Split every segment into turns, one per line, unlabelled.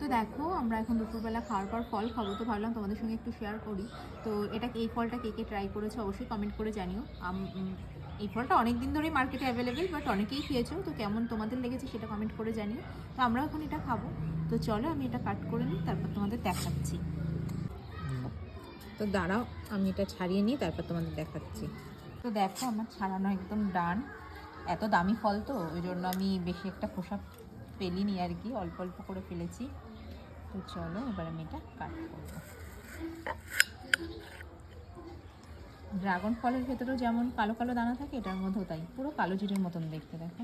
তো দেখো আমরা এখন দুপুরবেলা খাওয়ার পর ফল খাবো, তো ভাবলাম তোমাদের সঙ্গে একটু শেয়ার করি। তো এই ফলটা কে কে ট্রাই করেছো অবশ্যই কমেন্ট করে জানিও। এই ফলটা অনেক দিন ধরেই মার্কেটে অ্যাভেলেবেল, বাট অনেকেই খেয়েছো, তো কেমন তোমাদের লেগেছে সেটা কমেন্ট করে জানিও। তো আমরা এখন এটা খাবো, তো চলো আমি এটা কাট করে নিই, তারপর তোমাদের দেখাচ্ছি। তো দাঁড়াও আমি এটা ছাড়িয়ে নিই, তারপর তোমাদের দেখাচ্ছি। তো দেখো আমার ছাড়ানো একদম ডান। এত দামি ফল তো ওই জন্য আমি বেশি একটা খোসা ফেলিনি আর কি, অল্প অল্প করে ফেলেছি। তো চলো এবার আমি এটা কাট করবো। ড্রাগন ফলের ভেতরেও যেমন কালো কালো দানা থাকে, এটার মধ্যেও তাই, পুরো কালো জিরের মতন দেখতে। দেখো,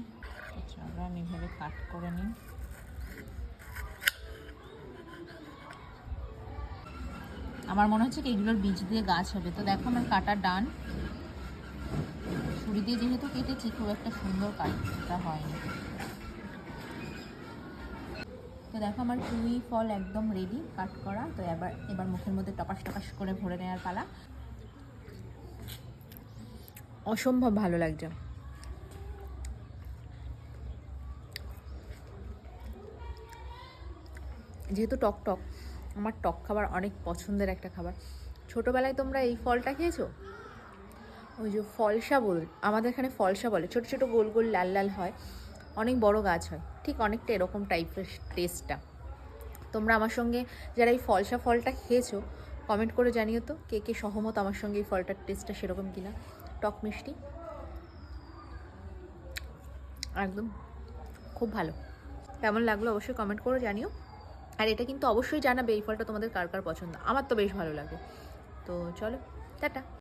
তো চলো আমি এভাবে কাট করে নিই। আমার মনে হচ্ছে কি এগুলোর বীজ দিয়ে গাছ হবে। তো দেখো আমার কাটা ডান, ছুরি দিয়ে যেহেতু কেটেছি খুব একটা সুন্দর কাটটা হয়নি। তো দেখো আমার কিউই ফল একদম রেডি কাট করা। তো এবার মুখের মধ্যে টপাস টপাস করে ভরে নেওয়ার পালা। অসম্ভব ভালো লাগছে। যেহেতু টক টক, আমার টক খাবার অনেক পছন্দের একটা খাবার। ছোটোবেলায় তোমরা এই ফলটা খেয়েছো? ওই যে ফলসা আমাদের এখানে ফলসা বলে, ছোটো ছোটো গোল গোল লাল লাল হয়, অনেক বড় গাছ হয়, ঠিক অনেকটা এরকম টাইপের টেস্টটা। তোমরা আমার সঙ্গে যারা এই ফলসা ফলটা খেয়েছো কমেন্ট করে জানিও তো কে কে সহমত আমার সঙ্গে এই ফলটার টেস্টটা সেরকম কিনা। টক মিষ্টি একদম খুব ভালো। কেমন লাগলো অবশ্যই কমেন্ট করে জানিও। আর এটা কিন্তু অবশ্যই জানাবে এই ফলটা তোমাদের কার কার পছন্দ। আমার তো বেশ ভালো লাগে। তো চলো, টাটা।